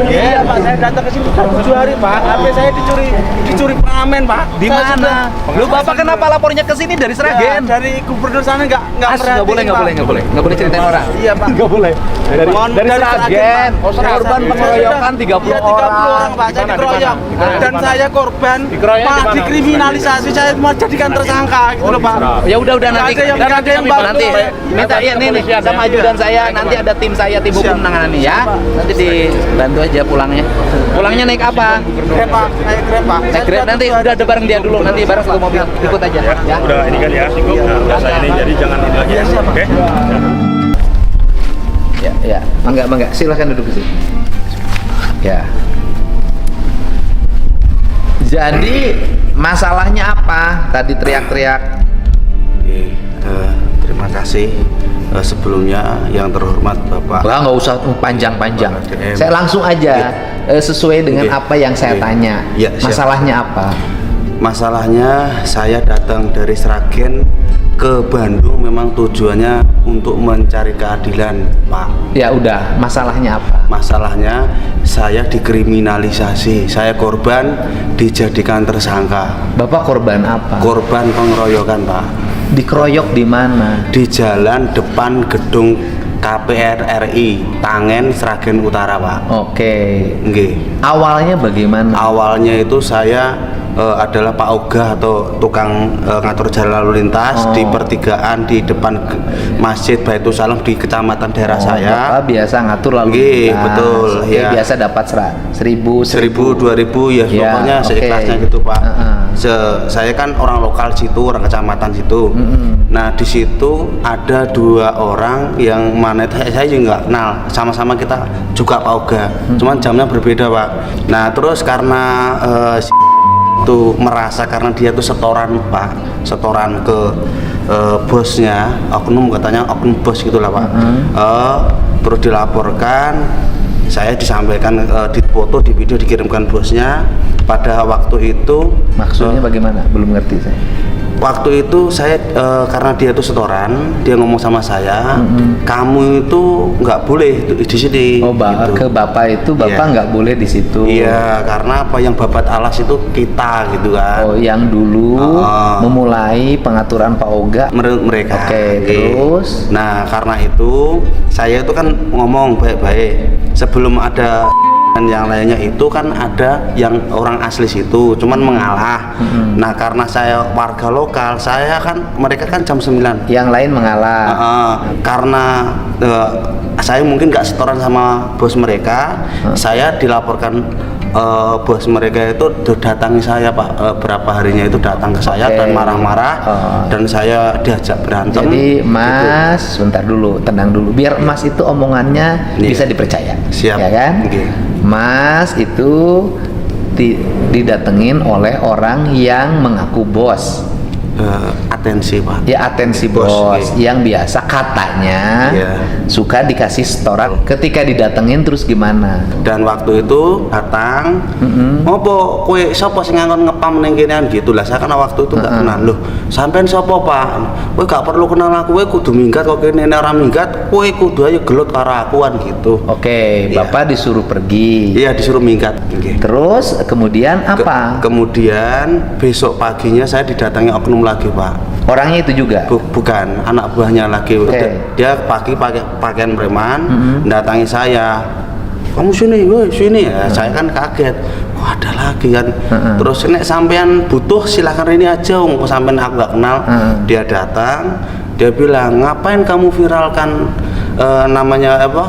Iya Pak, saya datang ke sini sudah 7 hari Pak. HP saya dicuri pengamen Pak. Di mana? Lu Bapak kenapa lapornya ke sini dari Sragen? Dari gubernur sana nggak Nggak boleh ceritain orang. Iya Pak. Nggak boleh. Dari Sragen. Pak. Korban pengeroyokan 30 Iya, 30 orang Pak, saya dikeroyok. Dan saya korban, malah dikriminalisasi, saya mau jadikan tersangka gitu loh Pak. Ya udah nanti Nggak ada yang bantu. nanti minta ya nih sama ajudan saya, nanti ada tim saya, tim hukum menangani ya. Nanti dibantu aja pulangnya. Pulangnya naik apa? Grab Pak, naik Grab Pak. Naik Grab nanti udah ada bareng dia dulu, nanti bareng satu mobil ikut aja ya. Udah ini kan ya, cukup. Nah, udah saya ini jadi jangan ini lagi ya. Oke. Ya, mangga, silakan duduk di sini. Ya. Jadi masalahnya apa? Tadi teriak-teriak. Oke, terima kasih sebelumnya yang terhormat Bapak. Wah, nggak usah panjang-panjang. Saya langsung aja sesuai dengan apa yang saya tanya. Ya, masalahnya apa? Masalahnya saya datang dari Sragen ke Bandung memang tujuannya untuk mencari keadilan, Pak. Ya udah, masalahnya apa? Masalahnya saya dikriminalisasi, saya korban dijadikan tersangka. Bapak korban apa? Korban pengeroyokan, Pak. Dikeroyok di mana? Di jalan depan gedung KPR RI, Tangen, Sragen Utara, Pak. Oke. Nggih. Awalnya bagaimana? Awalnya itu saya adalah Pak Ogah atau tukang ngatur jalan lalu lintas di pertigaan di depan Masjid Baitul Salam di kecamatan daerah saya. Bapak biasa ngatur lalu lintas. Betul. Oke, Ya. biasa dapat 1.000, 2.000 ya, pokoknya seikhlasnya gitu Pak. Saya kan orang lokal situ, orang kecamatan situ. Nah di situ ada 2 orang yang mana saya juga nggak kenal, sama-sama kita juga Pak Ogah, cuman jamnya berbeda Pak. Nah terus karena itu merasa karena dia tuh setoran Pak, setoran ke bosnya, oknum katanya oknum bos gitulah Pak. Terus dilaporkan, saya disampaikan di foto, di video dikirimkan bosnya. Pada waktu itu maksudnya bagaimana? Belum ngerti saya. Waktu itu saya karena dia itu setoran, dia ngomong sama saya, kamu itu nggak boleh di sini. Oh, gitu. Ke bapak itu bapak nggak boleh di situ. Iya, karena apa yang babat alas itu kita gitu kan. Oh, yang dulu memulai pengaturan Pak Oga. Mereka. Oke, terus. Nah, karena itu saya itu kan ngomong baik-baik. Sebelum ada dan yang lainnya itu kan ada yang orang asli situ cuman mengalah. Nah karena saya warga lokal, saya kan mereka kan jam 9 yang lain mengalah. Karena saya mungkin nggak setoran sama bos mereka, saya dilaporkan bos mereka itu datangi saya Pak, berapa harinya itu datang ke saya dan marah-marah dan saya diajak berantem. Jadi Mas, bentar dulu, tenang dulu, biar Mas itu omongannya bisa dipercaya. Siap. Ya kan? Mas itu didatengin oleh orang yang mengaku bos. Atensi Pak. Ya atensi bos yang biasa katanya suka dikasih setoran. Ketika didatengin terus gimana? Dan waktu itu datang, ngopo kue sopo sing ngangkon ngepam ning kenean gitu lah. Saya kan waktu itu nggak kenal. Loh, sampean sopo Pak? Kowe gak perlu kenal aku, kowe kudu minggat kok kene ora minggat, kowe kudu aja gelut karo akuan gitu. Oke, Bapak disuruh pergi. Iya, disuruh minggat. Terus kemudian apa? Kemudian besok paginya saya didatangi oknum lagi Pak. Orangnya itu juga? Bukan, anak buahnya lagi. Dia pagi pakai pakaian preman, datangi saya. Kamu sini, woi sini. Ya, saya kan kaget. Wah ada lagi kan. Terus nek sampean butuh silahkan ini aja. Kok sampean aku nggak kenal. Dia datang, dia bilang ngapain kamu viralkan namanya apa?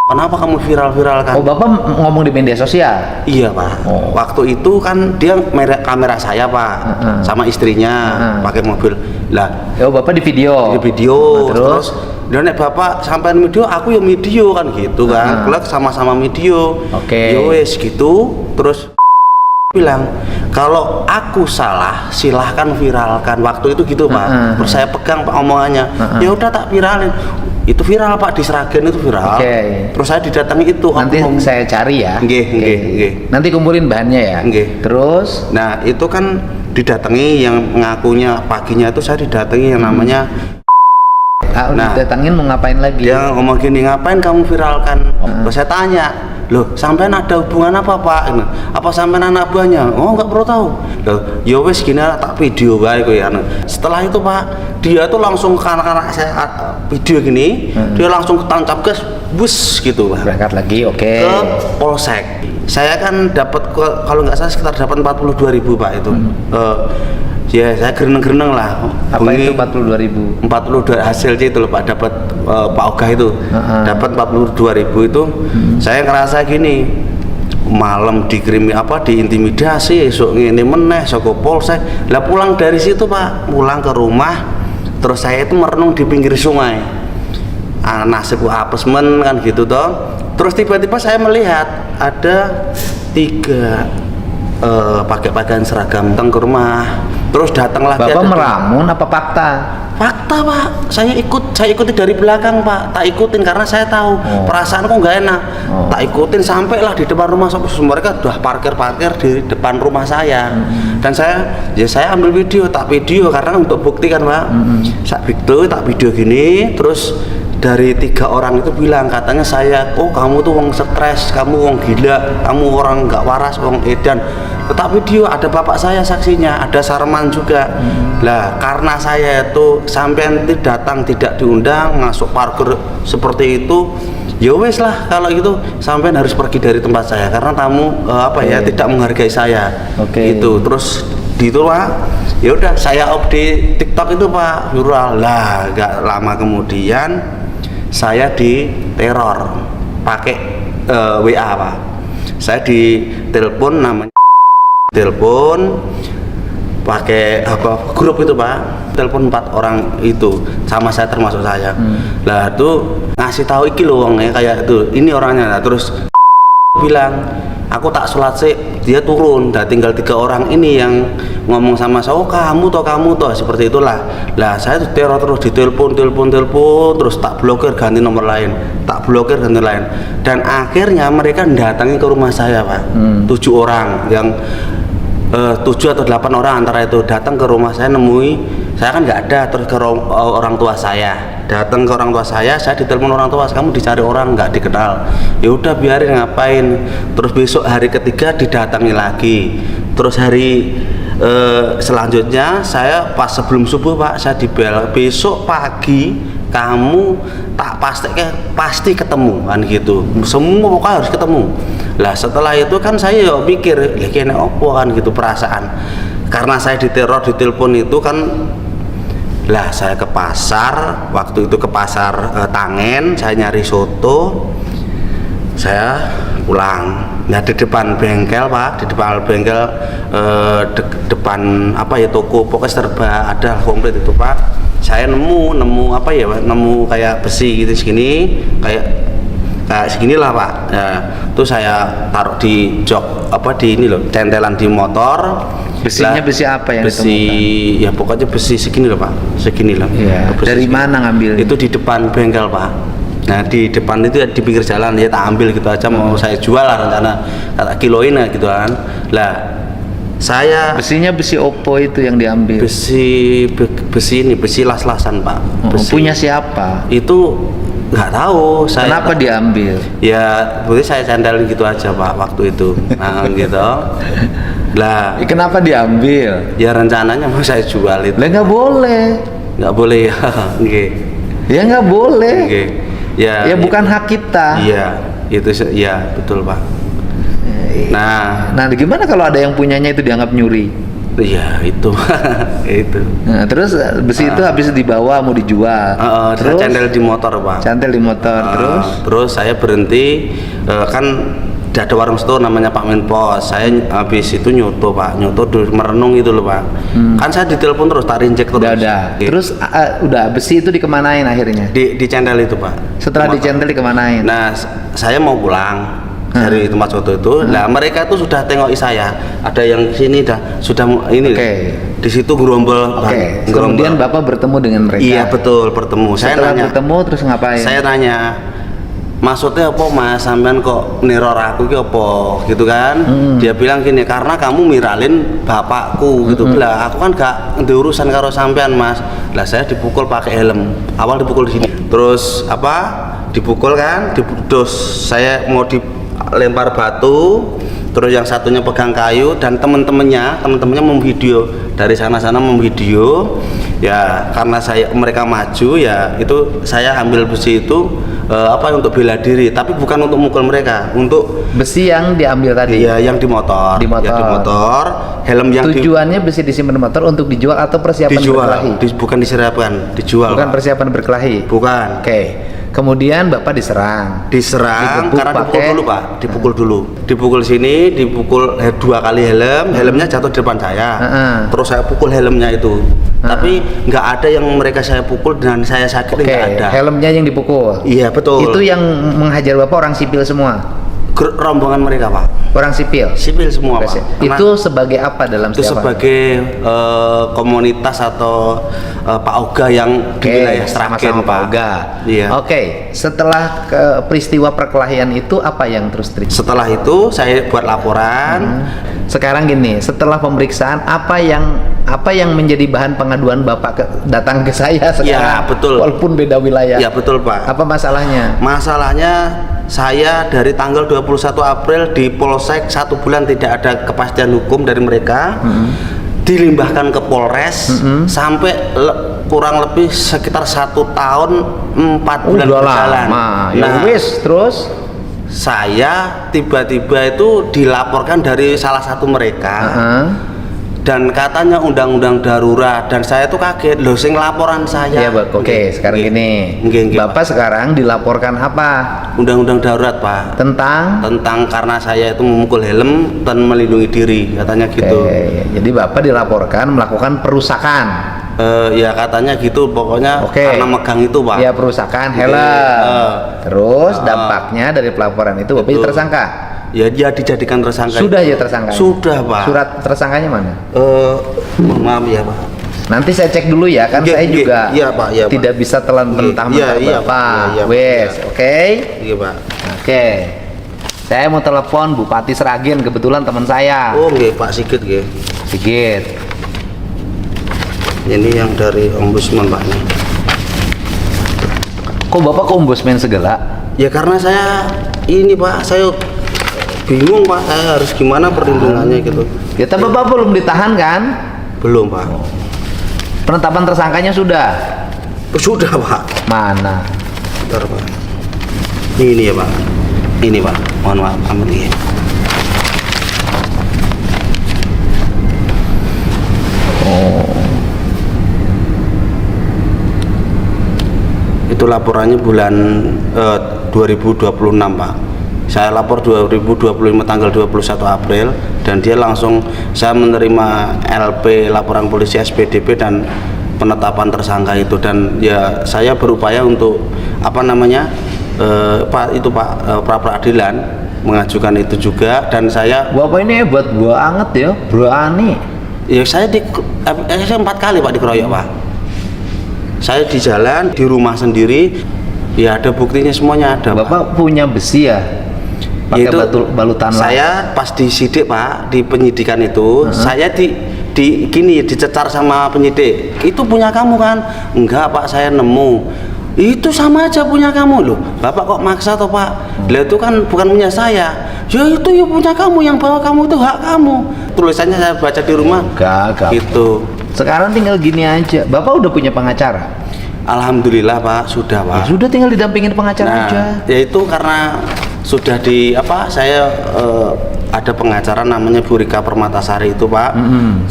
Kenapa kamu viral-viralkan? Oh, Bapak ngomong di media sosial? Iya, Pak. Waktu itu kan dia kamera saya, Pak, sama istrinya pakai mobil. Lah, Bapak di video. Di video. Terus dia nek Bapak sampean video, aku ya video kan gitu kan. Kelak sama-sama video. Oke. Ya wes gitu. Terus bilang, kalau aku salah silahkan viralkan. Waktu itu gitu Pak. Terus saya pegang Pak omongannya. Ya udah tak viralin. Itu viral Pak, di Sragen itu viral. Terus saya didatangi itu. Nanti saya cari ya. Nggih. Nanti kumpulin bahannya ya. Terus? Nah itu kan didatangi yang ngakunya paginya itu saya didatangi yang namanya Didatangin mau ngapain lagi? Dia ngomong gini, ngapain kamu viralkan? Terus saya tanya, loh sampean ada hubungan apa Pak? Apa sampean anak buahnya? Oh nggak perlu tahu. Loh ya wes gini lah, tak video baik ya. Setelah itu Pak, dia tuh langsung karena saya video gini, dia langsung ketancap gas, bus gitu Pak. Berangkat lagi, oke. Ke Polsek. Saya kan dapat kalau nggak salah sekitar dapat 42.000 Pak itu. Ya saya gereneng-gereneng lah. Apa itu 42.000? 42 hasilnya itu loh Pak, dapat Pak Ogah itu dapat 42.000 itu. Saya ngerasa gini, malam dikrimi diintimidasi, esok ngene meneh saka Polsek. Lah pulang dari situ Pak, pulang ke rumah, terus saya itu merenung di pinggir sungai. Nasibku apes men kan gitu toh. Terus tiba-tiba saya melihat ada 3 pakai pakaian seragam datang ke rumah. Terus datanglah Bapak meramun apa fakta? Fakta Pak, saya ikuti dari belakang Pak, tak ikutin karena saya tahu perasaanku nggak enak. Tak ikutin sampailah di depan rumah, mereka udah parkir di depan rumah saya. Dan saya ambil video, tak video karena untuk bukti kan Pak. Tak video gini, terus dari 3 orang itu bilang katanya saya, oh kamu tuh wong stres, kamu wong gila, kamu orang nggak waras, wong edan. Tetapi video ada bapak saya saksinya, ada Sarman juga. Lah karena saya itu sampai datang tidak diundang masuk parkir seperti itu, ya wes lah kalau gitu sampean harus pergi dari tempat saya karena tamu tidak menghargai saya. Itu terus gitu Pak. Ya udah saya up di TikTok itu Pak, viral lah. Gak lama kemudian saya diteror pakai WA Pak. Saya ditelepon namanya pakai grup itu Pak, telepon 4 orang itu sama saya termasuk saya. Lah tuh ngasih tahu iki loh wongnya kayak itu, ini orangnya. Nah, terus bilang aku tak sholat sih, dia turun, dah tinggal 3 orang ini yang ngomong sama saya, oh kamu toh seperti itulah. Lah saya tuh teror terus ditelepon terus tak blokir ganti nomor lain, dan akhirnya mereka datangi ke rumah saya Pak. 7 orang yang 7 atau 8 orang antara itu datang ke rumah saya, nemui saya kan nggak ada, terus ke orang tua saya, datang ke orang tua saya ditelepon orang tua, kamu dicari orang nggak dikenal. Ya udah biarin, ngapain. Terus besok hari ketiga didatangi lagi, terus hari selanjutnya saya pas sebelum subuh Pak, saya dibel, besok pagi kamu tak pasti ketemu kan gitu, semua pokoknya harus ketemu. Lah setelah itu kan saya pikir ya kene opo kan gitu perasaan, karena saya diteror ditelepon itu kan. Lah saya ke pasar, waktu itu ke pasar Tangen, saya nyari soto, saya pulang. Nah di depan bengkel Pak, di depan bengkel depan toko pokoknya serba ada komplit itu Pak. Saya nemu kayak besi gitu segini, kayak seginilah Pak. Nah, itu saya taruh di jok di ini loh, centelan di motor. Besinya besi apa yang besi ditemukan? Ya pokoknya besi segini loh Pak, segini loh. Iya. Dari mana ngambil? Itu di depan bengkel Pak. Nah di depan itu di pinggir jalan, ya tak ambil gitu aja, mau saya jual lah rencana, tak kiloin lah gitu kan. Lah saya besinya besi opo itu yang diambil? Besi las-lasan Pak. Punya siapa? Itu nggak tahu saya. Kenapa diambil? Ya berarti saya candelin gitu aja Pak waktu itu. Nah gitu. Lah kenapa diambil? Ya rencananya mau saya jual itu. Lah nggak boleh ya. Nggih. Ya nggak boleh. Nggih. Ya bukan hak kita. Iya, itu ya betul Pak. Nah gimana kalau ada yang punyanya itu dianggap nyuri? Iya itu. Itu. Nah, terus besi itu habis dibawa mau dijual. Terus cantel di motor Pak. Cantel di motor. Terus saya berhenti, kan ada warung store namanya Pak Menpos. Saya habis itu nyoto Pak, merenung itu loh Pak. Kan saya ditelepon terus, tak rinjek terus. Udah. Terus udah besi itu dikemanain akhirnya? Di cantel itu Pak. Setelah dicantel dikemanain? Nah saya mau pulang dari tempat soto itu. Nah mereka itu sudah tengoki saya, ada yang sini sudah ini. Di situ gerombol. Kemudian Bapak bertemu dengan mereka. Iya betul, bertemu. Setelah bertemu terus ngapain? Saya nanya, maksudnya apa mas, sampean kok neror aku ki apa gitu kan. Dia bilang gini, karena kamu miralin bapakku gitu. Lah aku kan gak ada urusan karo sampean mas. Lah saya dipukul pakai helm, awal dipukul di sini, terus dipukul kan, terus saya mau dilempar batu, terus yang satunya pegang kayu, dan teman-temannya memvideo dari sana memvideo. Ya karena mereka maju, ya itu saya ambil besi itu untuk bela diri, tapi bukan untuk mukul mereka, untuk besi yang diambil tadi. Iya, yang di motor. Di motor. Ya, di motor. Helm yang tujuannya besi disimpan di motor untuk dijual atau persiapan berkelahi? Bukan diserahkan, dijual. Bukan Pak. persiapan berkelahi. Bukan. Oke. Kemudian Bapak diserang Karena dipukul dulu. Dipukul sini, dipukul 2 kali helmnya jatuh di depan saya. Terus saya pukul helmnya itu. Tapi nggak ada yang saya pukul dan saya sakit, nggak ada. Helmnya yang dipukul. Iya betul. Itu yang menghajar Bapak orang sipil semua. Rombongan mereka Pak. Orang sipil. Sipil semua Pak. Itu sebagai apa dalam itu sebagai komunitas atau Pak Oga yang di wilayah Sragen, Pak Oga. Iya. Oke. Setelah peristiwa perkelahian itu apa yang terus terjadi? Setelah itu saya buat laporan. Sekarang gini, setelah pemeriksaan apa yang menjadi bahan pengaduan Bapak datang ke saya sekarang? Ya betul. Walaupun beda wilayah. Ya betul Pak. Apa masalahnya? Masalahnya saya dari tanggal 21 April di Polsek 1 bulan tidak ada kepastian hukum dari mereka. Dilimbahkan ke Polres sampai kurang lebih sekitar 1 tahun 4 bulan berjalan. Wis, terus saya tiba-tiba itu dilaporkan dari salah satu mereka. Dan katanya undang-undang darurat, dan saya tuh kaget loh, sing laporan saya. Iya, Oke, sekarang gini. Bapak sekarang dilaporkan apa? Undang-undang darurat, Pak. Tentang karena saya itu memukul helm dan melindungi diri, katanya gitu. Jadi Bapak dilaporkan melakukan perusakan. Ya katanya gitu, pokoknya karena megang itu Pak. Ya perusakan helm. Terus dampaknya dari pelaporan itu Bapak tersangka. Ya dia dijadikan tersangka. Sudah ya tersangka. Sudah Pak. Surat tersangkanya mana? Maaf ya Pak. Nanti saya cek dulu ya, kan saya juga Pak, tidak bisa telan mentah-mentah Bapak. Wes, oke? Iya Pak. Oke. Saya mau telepon Bupati Sragen, kebetulan teman saya. Oh nggih Pak Sigit nggih. Sigit. Ini yang dari Ombudsman Pak. Kok Bapak ke Ombudsman segala? Ya karena saya ini Pak, saya bingung Pak, saya harus gimana perlindungannya gitu. Ya tapi Bapak belum ditahan kan? Belum Pak. Penetapan tersangkanya sudah? Sudah Pak. Mana? Bentar Pak. Ini ya Pak. Ini Pak. Mohon maaf, ambil ya. Itu laporannya bulan 2026 Pak. Saya lapor 2025 tanggal 21 April, dan dia langsung, saya menerima LP laporan polisi SPDP dan penetapan tersangka itu, dan ya saya berupaya untuk pra peradilan mengajukan itu juga, dan saya Bapak ini hebat banget ya, berani. Ya saya 4 kali Pak dikeroyok Pak. Saya di jalan, di rumah sendiri, ya ada buktinya, semuanya ada. Bapak punya besi ya? Pakai balutan saya pas disidik Pak, di penyidikan itu saya dicecar sama penyidik, itu punya kamu kan? Enggak Pak, saya nemu. Itu sama aja punya kamu loh. Bapak kok maksa toh Pak? Lah itu kan bukan punya saya. Ya itu ya punya kamu, yang bawa kamu itu hak kamu. Tulisannya saya baca di rumah. Gak. Gitu. Sekarang tinggal gini aja. Bapak udah punya pengacara? Alhamdulillah Pak, sudah Pak. Ya, sudah tinggal didampingin pengacara aja. Ya itu karena sudah saya ada pengacara namanya Bu Rika Permatasari itu Pak.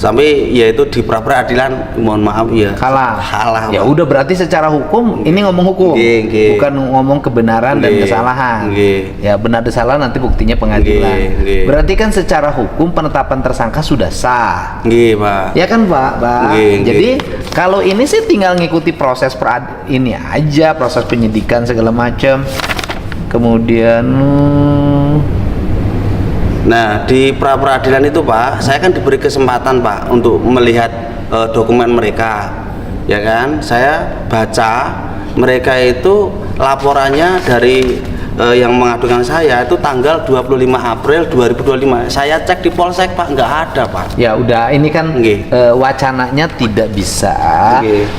Sampai ya itu di pra peradilan, mohon maaf ya. Kalah. Ya udah, berarti secara hukum ini ngomong hukum. Bukan ngomong kebenaran dan kesalahan. Ya benar dan salah nanti buktinya pengadilan. Berarti kan secara hukum penetapan tersangka sudah sah. Pak. Ya kan Pak? Jadi kalau ini sih tinggal ngikuti proses ini aja, proses penyidikan segala macam. Kemudian nah di pra peradilan itu Pak, saya kan diberi kesempatan Pak untuk melihat dokumen mereka, ya kan. Saya baca mereka itu laporannya dari yang mengadukan saya itu tanggal 25 April 2025. Saya cek di Polsek Pak, nggak ada Pak. Ya udah, ini kan wacananya tidak bisa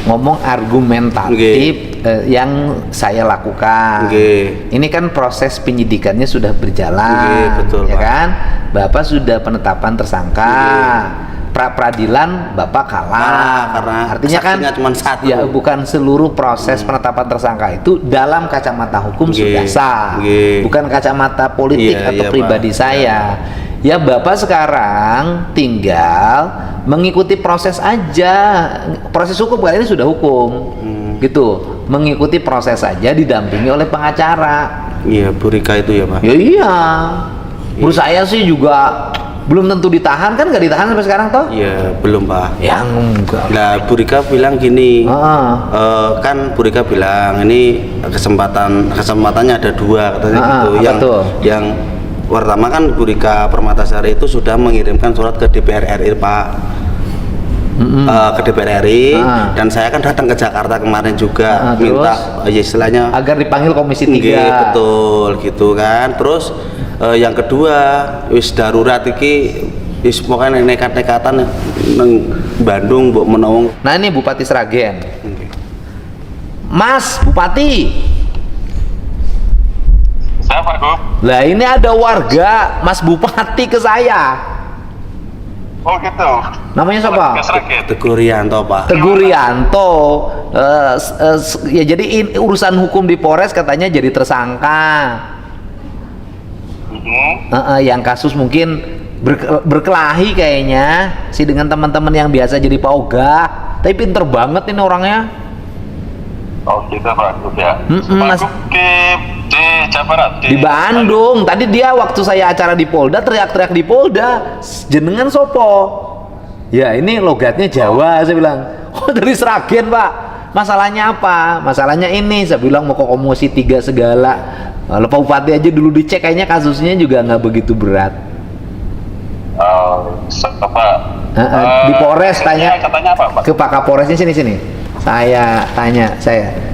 ngomong argumentatif yang saya lakukan. Ini kan proses penyidikannya sudah berjalan, betul, ya Pak. kan? Bapak sudah penetapan tersangka. Pra-peradilan Bapak kalah karena artinya kan cuma satu. Ya, bukan seluruh proses penetapan tersangka itu dalam kacamata hukum sudah sah, bukan kacamata politik atau pribadi Pak. saya. Ya Bapak sekarang tinggal mengikuti proses aja, proses hukum kali ini sudah hukum, gitu, mengikuti proses saja didampingi oleh pengacara. Iya, Bu Rika itu ya Pak. Ya iya, menurut saya sih juga belum tentu ditahan, kan nggak ditahan sampai sekarang toh? Iya, belum Pak. Ya enggak. Nah, Bu Rika bilang gini, kan Bu Rika bilang ini kesempatannya ada dua katanya gitu. Yang pertama kan Bu Rika Permatasari itu sudah mengirimkan surat ke DPR RI Pak. Ke DPR RI dan saya kan datang ke Jakarta kemarin juga minta istilahnya agar dipanggil Komisi 3. Betul gitu kan. Terus yang kedua wis darurat iki wis pokoknya nekat-nekatan nang Bandung mbok menawa. Nah ini Bupati Sragen. Mas Bupati. Siapa Gub? Lah ini ada warga Mas Bupati ke saya. Oh gitu. Namanya siapa? Teguh Rianto Pak. Teguh Rianto. Ya jadi urusan hukum di Polres katanya jadi tersangka. Yang kasus mungkin berkelahi kayaknya sih dengan teman-teman yang biasa jadi paugah, tapi pinter banget ini orangnya. Oh gitu Pak Gub ya. Mas di Jawa Barat di Bandung. Tadi dia waktu saya acara di Polda teriak-teriak di Polda, jenengan sopo? Ya ini logatnya Jawa, saya bilang. Oh dari Sragen Pak. Masalahnya apa? Masalahnya ini, saya bilang mau ke Komisi 3 segala. Kalau Pak Bupati aja dulu dicek kayaknya kasusnya juga nggak begitu berat. Di Polres tanya katanya apa Pak? ke Pak Kapolresnya sini. Saya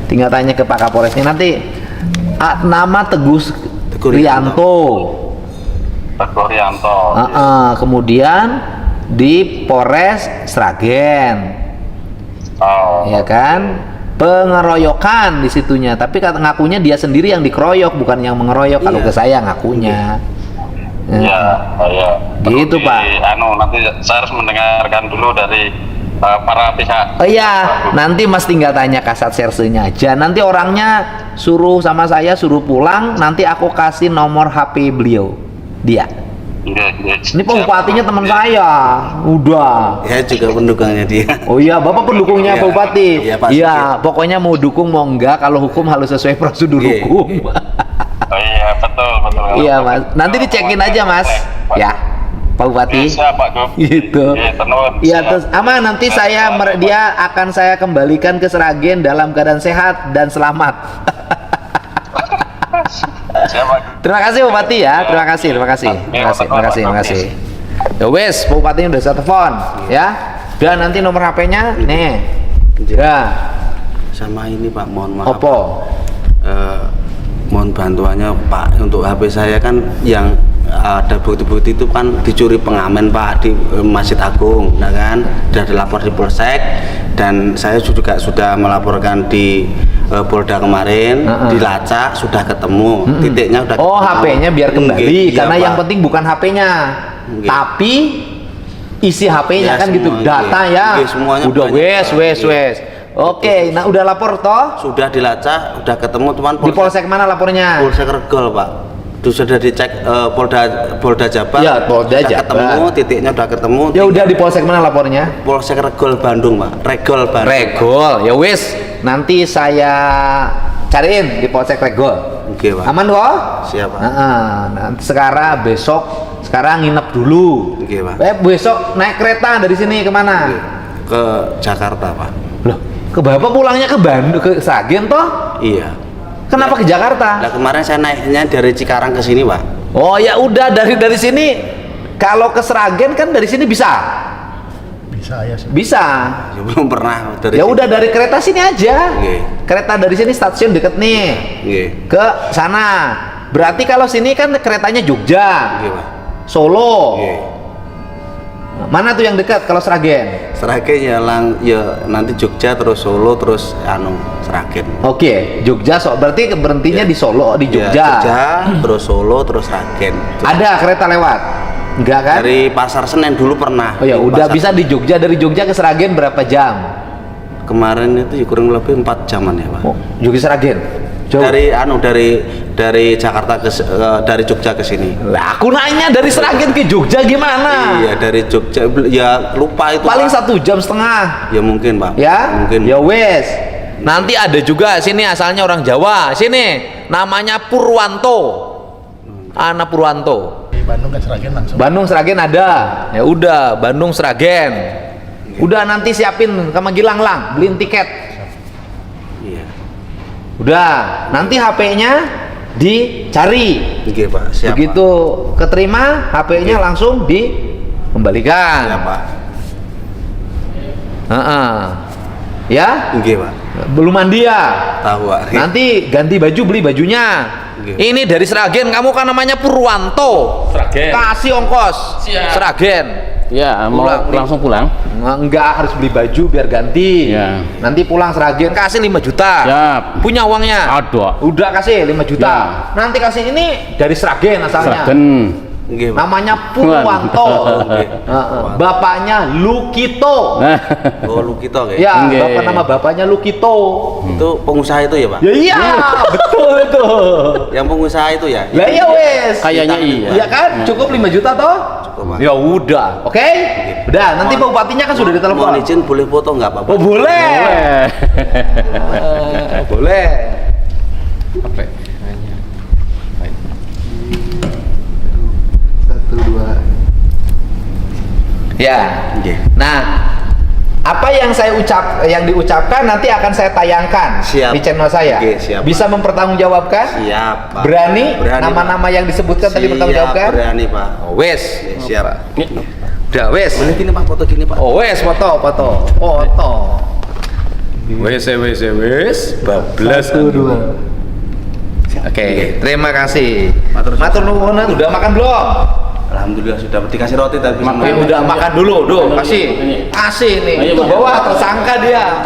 tinggal tanya ke Pak Kapolresnya nanti. Nama Teguh Rianto. Teguh Rianto. Kemudian di Polres Sragen. Ya kan? Pengeroyokan di situnya, tapi ngakunya dia sendiri yang dikeroyok, bukan yang mengeroyok. Kalau ke saya ngakunya. Iya. Gitu Pak. Nanti saya harus mendengarkan dulu dari para pihak. Oh iya, nanti Mas tinggal tanya kasat sersenya aja. Nanti orangnya suruh sama saya suruh pulang. Nanti aku kasih nomor HP beliau. Dia. Ini Pak Bupatinya teman saya. Udah. Ya juga pendukungnya dia. Oh iya, Bapak pendukungnya Pak Bupati. Iya, pokoknya mau dukung mau enggak, kalau hukum harus sesuai prosedur hukum. Oh iya, betul. Iya Mas. Nanti dicekin aja Mas. Ya. Pak Bupati. Siap Pak Gub. Gitu. Iya, terus aman, nanti dia akan saya kembalikan ke Sragen dalam keadaan sehat dan selamat. Terima kasih Bupati ya. Terima kasih. Ya wes, Pak Bupati udah saya telepon ya. Dan nanti nomor HP-nya nih. Ya. Sama ini Pak, mohon maaf. Opo? Mohon bantuannya Pak, untuk HP saya kan yang ada bukti-bukti itu kan dicuri pengamen Pak di Masjid Agung, nah kan sudah dilapor di Polsek dan saya juga sudah melaporkan di Polda kemarin, dilacak sudah ketemu, titiknya sudah ketemu. HP-nya biar kembali karena iya, yang Pak. penting bukan HP-nya, tapi isi HP-nya kan gitu, data ya. Semuanya udah wes. Oke, nah udah lapor toh? Sudah dilacak, udah ketemu teman. Di Polsek mana lapornya? Polsek Regol Pak. Itu sudah dicek Polda Jabar. Ya, Polda Jabar. Ketemu, titiknya udah ketemu. Ya udah di Polsek mana lapornya? Polsek Regol Bandung Pak. Regol. Ya wis, nanti saya cariin di Polsek Regol. Oke Pak. Aman kok? Siap Pak. Nanti sekarang nginep dulu. Oke Pak. Besok naik kereta dari sini kemana? Ke Jakarta Pak. Loh, ke Bapak pulangnya ke Bandung, ke Sragen toh? Iya. Kenapa ke Jakarta? Nah kemarin saya naiknya dari Cikarang ke sini Pak. Oh ya udah, dari sini kalau ke Sragen kan dari sini bisa. Bisa. Ya, belum pernah dari. Ya udah dari kereta sini aja. Oke. Kereta dari sini stasiun deket nih. Oke. Ke sana. berarti kalau sini kan keretanya Jogja, Nggih, Pak. Solo. Nggih. Mana tuh yang dekat kalau Sragen? Sragen ya nanti Jogja terus Solo terus Sragen. Oke, Jogja berarti berhentinya di Solo, di Jogja. Ya, Jogja terus Solo terus Sragen. Ada kereta lewat? Enggak kan? Dari Pasar Senen dulu pernah. Oh ya, udah Pasar bisa di Jogja, dari Jogja ke Sragen berapa jam? Kemarin itu kurang lebih 4 jaman ya, Pak. Oh, Jogja Sragen. Jauh. Dari Jakarta dari Jogja ke sini. Lah, aku nanya dari Sragen ke Jogja gimana? Iya, dari Jogja ya lupa itu. Paling Pak. 1 jam setengah. Ya mungkin, Pak. Ya, Mungkin. ya wes. Nanti ada juga sini asalnya orang Jawa. Sini namanya Purwanto. Anak Purwanto. Di Bandung kan Sragen langsung. Bandung Sragen ada. Ya udah, Bandung Sragen. Udah nanti siapin sama Gilang Lang, beliin tiket. Iya. Udah, nanti HP-nya dicari. Oke, Pak. Siap. Begitu keterima, HP-nya langsung dikembalikan. Siap, Pak. Ya? Oke, Pak. Belum mandi ya? Tahu, Pak. Nanti ganti baju, beli bajunya. Oke. Ini dari Sragen, kamu kan namanya Purwanto. Sragen. Kasih ongkos. Siap. Sragen. Ya, mau Pulang. langsung pulang. Enggak, harus beli baju biar ganti. Ya. Nanti pulang Sragen kasih 5 juta. Siap. Punya uangnya? Ada. Udah kasih 5 juta. Nanti kasih ini dari Sragen asalnya. Sragen. Oke, Pak. Namanya Purwanto. Oke. Bapaknya Lukito. Nah, Oh, Lukito kayak. Ya, Nggih. nama bapaknya Lukito. Itu pengusaha itu ya, Pak? Ya iya, betul itu. Yang pengusaha itu ya? Lah ya wes. kayaknya iya. Iya kan? Cukup 5 juta toh? Cukup, Pak. Ya udah. Oke? Udah, nanti bupatinya kan sudah ditelepon. Mohon izin boleh foto nggak, Pak? Oh, boleh. Boleh. Apa? Ya. Oke. Nah, apa yang yang diucapkan nanti akan saya tayangkan Siap. di channel saya. Oke, siap, Pak. Bisa mempertanggungjawabkan? Siap, Pak. Berani? Berani, Nama-nama Pak. yang disebutkan tadi Siap, bertanggungjawabkan? Berani, Pak. Oh, wes. Oke, siap. Udah, wes. Boleh gini, Pak, foto gini, Pak. Oh, wes, foto. Wes, bablas. 1, 2. Oke, terima kasih. Matur nuwun, udah makan belum? Alhamdulillah sudah dikasih roti tadi. Udah makan dulu, kasih nih. Ayo, Tuh, bawa tersangka dia.